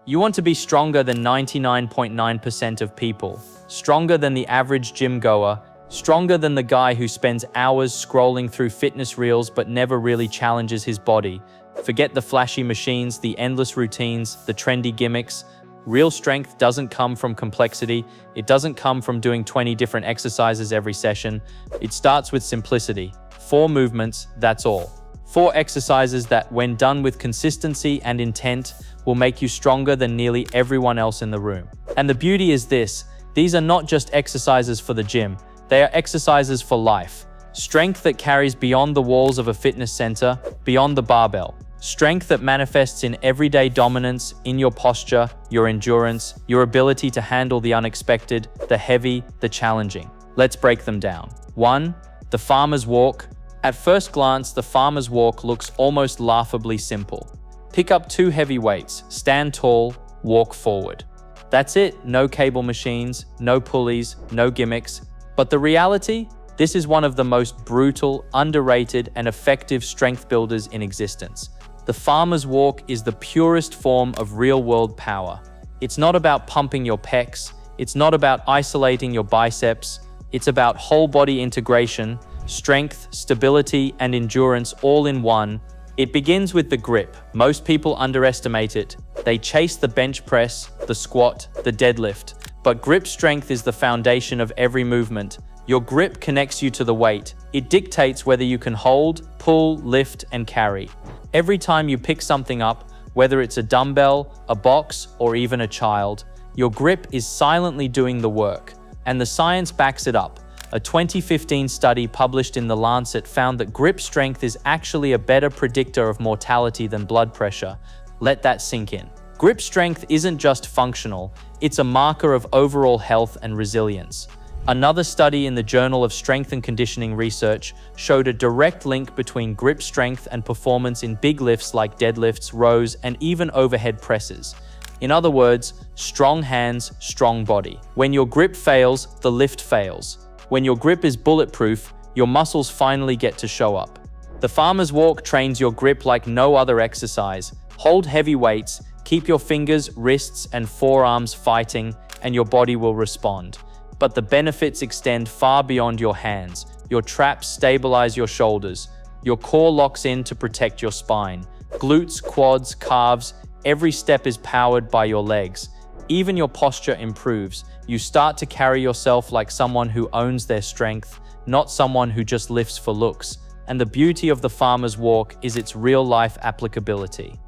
You want to be stronger than 99.9% of people, stronger than the average gym goer, stronger than the guy who spends hours scrolling through fitness reels but never really challenges his body. Forget the flashy machines, the endless routines, the trendy gimmicks. Real strength doesn't come from complexity. It doesn't come from doing 20 different exercises every session. It starts with simplicity. 4 movements, that's all. 4 exercises that, when done with consistency and intent, will make you stronger than nearly everyone else in the room. And the beauty is this, these are not just exercises for the gym, they are exercises for life. Strength that carries beyond the walls of a fitness center, beyond the barbell. Strength that manifests in everyday dominance, in your posture, your endurance, your ability to handle the unexpected, the heavy, the challenging. Let's break them down. 1. The farmer's walk. At first glance, the farmer's walk looks almost laughably simple. Pick up 2 heavy weights, stand tall, walk forward. That's it, no cable machines, no pulleys, no gimmicks. But the reality? This is one of the most brutal, underrated, and effective strength builders in existence. The farmer's walk is the purest form of real-world power. It's not about pumping your pecs, it's not about isolating your biceps, it's about whole-body integration, strength, stability, and endurance all in one. It begins with the grip. Most people underestimate it. They chase the bench press, the squat, the deadlift. But grip strength is the foundation of every movement. Your grip connects you to the weight. It dictates whether you can hold, pull, lift, and carry. Every time you pick something up, whether it's a dumbbell, a box, or even a child, your grip is silently doing the work. And the science backs it up. A 2015 study published in The Lancet found that grip strength is actually a better predictor of mortality than blood pressure. Let that sink in. Grip strength isn't just functional, it's a marker of overall health and resilience. Another study in the Journal of Strength and Conditioning Research showed a direct link between grip strength and performance in big lifts like deadlifts, rows, and even overhead presses. In other words, strong hands, strong body. When your grip fails, the lift fails. When your grip is bulletproof, your muscles finally get to show up. The farmer's walk trains your grip like no other exercise. Hold heavy weights, keep your fingers, wrists, and forearms fighting, and your body will respond. But the benefits extend far beyond your hands. Your traps stabilize your shoulders. Your core locks in to protect your spine. Glutes, quads, calves, every step is powered by your legs. Even your posture improves. You start to carry yourself like someone who owns their strength, not someone who just lifts for looks. And the beauty of the farmer's walk is its real-life applicability.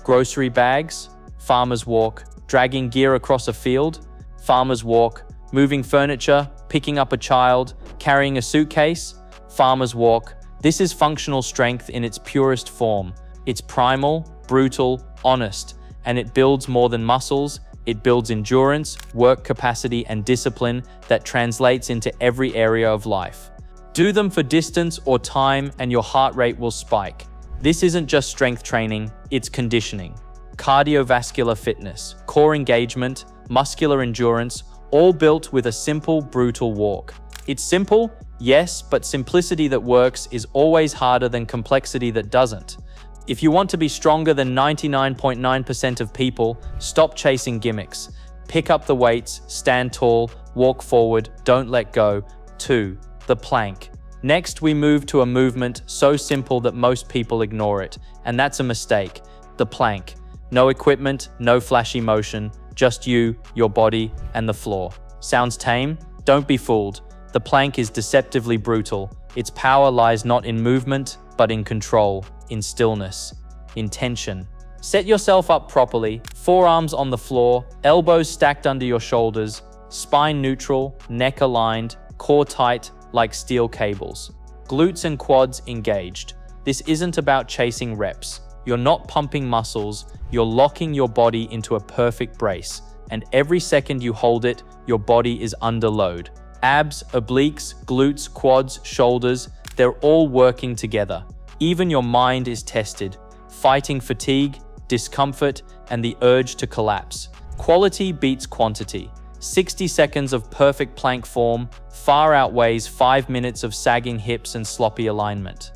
Grocery bags, farmer's walk, dragging gear across a field, farmer's walk, moving furniture, picking up a child, carrying a suitcase, farmer's walk. This is functional strength in its purest form. It's primal, brutal, honest, and it builds more than muscles. It builds endurance, work capacity, and discipline that translates into every area of life. Do them for distance or time and your heart rate will spike. This isn't just strength training, it's conditioning. Cardiovascular fitness, core engagement, muscular endurance, all built with a simple, brutal walk. It's simple, yes, but simplicity that works is always harder than complexity that doesn't. If you want to be stronger than 99.9% of people, stop chasing gimmicks. Pick up the weights, stand tall, walk forward, don't let go. 2. The plank. Next, we move to a movement so simple that most people ignore it, and that's a mistake. The plank. No equipment, no flashy motion, just you, your body, and the floor. Sounds tame? Don't be fooled. The plank is deceptively brutal. Its power lies not in movement, but in control, in stillness, in tension. Set yourself up properly, forearms on the floor, elbows stacked under your shoulders, spine neutral, neck aligned, core tight like steel cables. Glutes and quads engaged. This isn't about chasing reps. You're not pumping muscles, you're locking your body into a perfect brace. And every second you hold it, your body is under load. Abs, obliques, glutes, quads, shoulders, they're all working together. Even your mind is tested, fighting fatigue, discomfort, and the urge to collapse. Quality beats quantity. 60 seconds of perfect plank form far outweighs 5 minutes of sagging hips and sloppy alignment.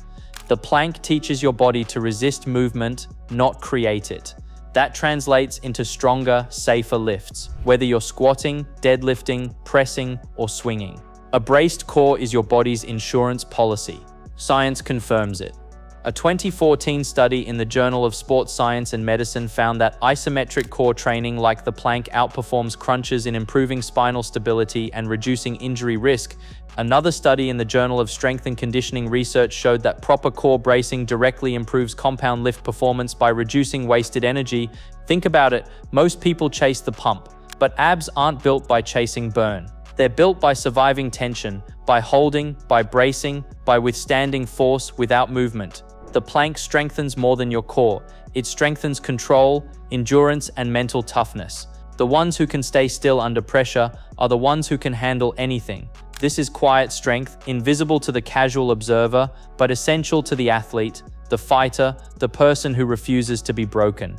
The plank teaches your body to resist movement, not create it. That translates into stronger, safer lifts, whether you're squatting, deadlifting, pressing, or swinging. A braced core is your body's insurance policy. Science confirms it. A 2014 study in the Journal of Sports Science and Medicine found that isometric core training like the plank outperforms crunches in improving spinal stability and reducing injury risk. Another study in the Journal of Strength and Conditioning Research showed that proper core bracing directly improves compound lift performance by reducing wasted energy. Think about it, most people chase the pump, but abs aren't built by chasing burn. They're built by surviving tension, by holding, by bracing, by withstanding force without movement. The plank strengthens more than your core. It strengthens control, endurance, and mental toughness. The ones who can stay still under pressure are the ones who can handle anything. This is quiet strength, invisible to the casual observer, but essential to the athlete, the fighter, the person who refuses to be broken.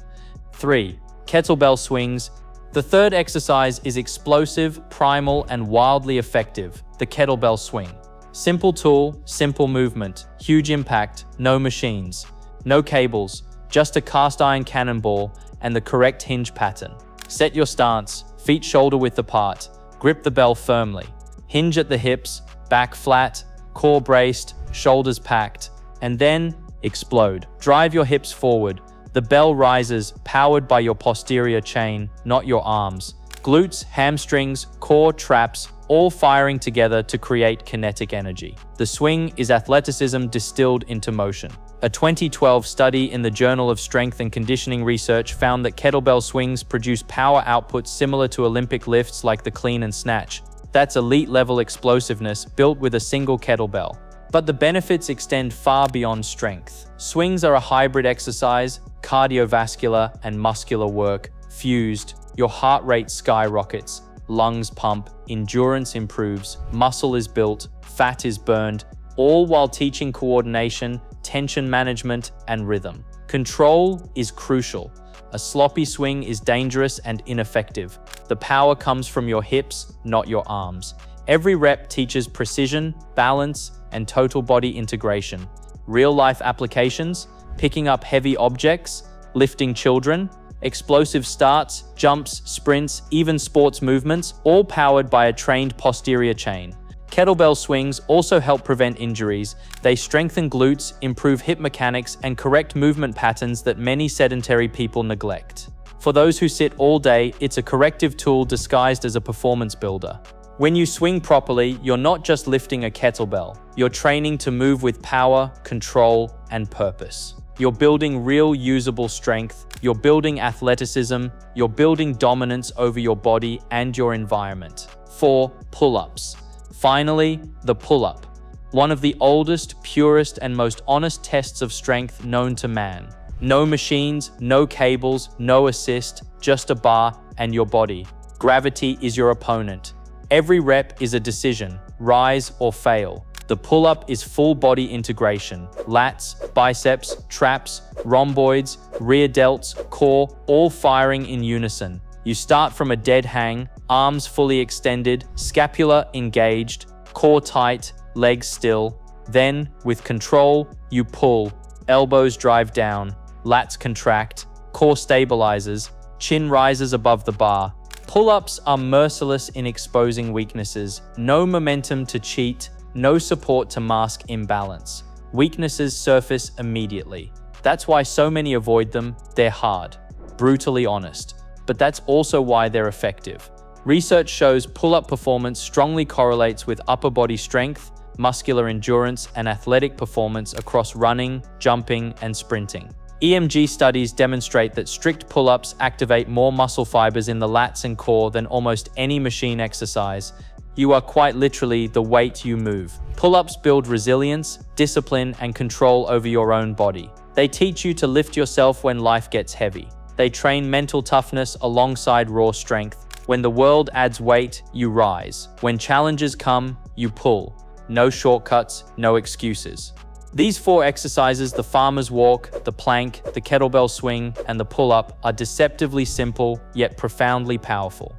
3. Kettlebell swings. The third exercise is explosive, primal, and wildly effective, the kettlebell swing. Simple tool, simple movement, huge impact, no machines, no cables, just a cast iron cannonball and the correct hinge pattern. Set your stance, feet shoulder width apart, grip the bell firmly. Hinge at the hips, back flat, core braced, shoulders packed, and then explode. Drive your hips forward. The bell rises, powered by your posterior chain, not your arms. Glutes, hamstrings, core, traps, all firing together to create kinetic energy. The swing is athleticism distilled into motion. A 2012 study in the Journal of Strength and Conditioning Research found that kettlebell swings produce power outputs similar to Olympic lifts like the clean and snatch. That's elite-level explosiveness built with a single kettlebell. But the benefits extend far beyond strength. Swings are a hybrid exercise, cardiovascular and muscular work, fused. Your heart rate skyrockets, lungs pump, endurance improves, muscle is built, fat is burned, all while teaching coordination, tension management, and rhythm. Control is crucial. A sloppy swing is dangerous and ineffective. The power comes from your hips, not your arms. Every rep teaches precision, balance, and total body integration. Real-life applications, picking up heavy objects, lifting children, explosive starts, jumps, sprints, even sports movements, all powered by a trained posterior chain. Kettlebell swings also help prevent injuries. They strengthen glutes, improve hip mechanics, and correct movement patterns that many sedentary people neglect. For those who sit all day, it's a corrective tool disguised as a performance builder. When you swing properly, you're not just lifting a kettlebell. You're training to move with power, control, and purpose. You're building real usable strength, you're building athleticism, you're building dominance over your body and your environment. 4. Pull-ups. Finally, the pull-up. One of the oldest, purest, and most honest tests of strength known to man. No machines, no cables, no assist, just a bar and your body. Gravity is your opponent. Every rep is a decision, rise or fail. The pull-up is full body integration. Lats, biceps, traps, rhomboids, rear delts, core, all firing in unison. You start from a dead hang, arms fully extended, scapula engaged, core tight, legs still. Then, with control, you pull. Elbows drive down, lats contract, core stabilizes, chin rises above the bar. Pull-ups are merciless in exposing weaknesses. No momentum to cheat, no support to mask imbalance. Weaknesses surface immediately. That's why so many avoid them. They're hard, brutally honest. But that's also why they're effective. Research shows pull-up performance strongly correlates with upper body strength, muscular endurance, and athletic performance across running, jumping, and sprinting. EMG studies demonstrate that strict pull-ups activate more muscle fibers in the lats and core than almost any machine exercise. You are quite literally the weight you move. Pull-ups build resilience, discipline, and control over your own body. They teach you to lift yourself when life gets heavy. They train mental toughness alongside raw strength. When the world adds weight, you rise. When challenges come, you pull. No shortcuts, no excuses. These 4 exercises, the farmer's walk, the plank, the kettlebell swing, and the pull-up, are deceptively simple, yet profoundly powerful.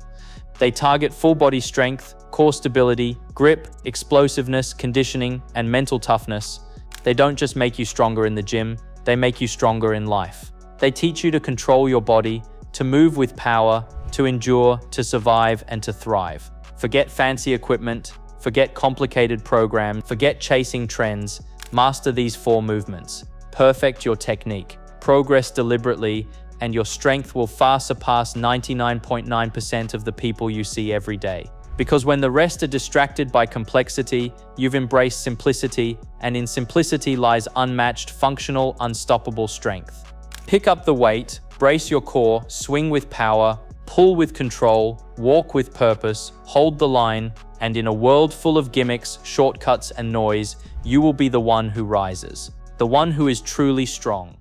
They target full body strength, core stability, grip, explosiveness, conditioning, and mental toughness. They don't just make you stronger in the gym, they make you stronger in life. They teach you to control your body, to move with power, to endure, to survive, and to thrive. Forget fancy equipment, forget complicated programs, forget chasing trends. Master these 4 movements. Perfect your technique. Progress deliberately, and your strength will far surpass 99.9% of the people you see every day. Because when the rest are distracted by complexity, you've embraced simplicity, and in simplicity lies unmatched, functional, unstoppable strength. Pick up the weight, brace your core, swing with power, pull with control, walk with purpose, hold the line, and in a world full of gimmicks, shortcuts, and noise, you will be the one who rises, the one who is truly strong.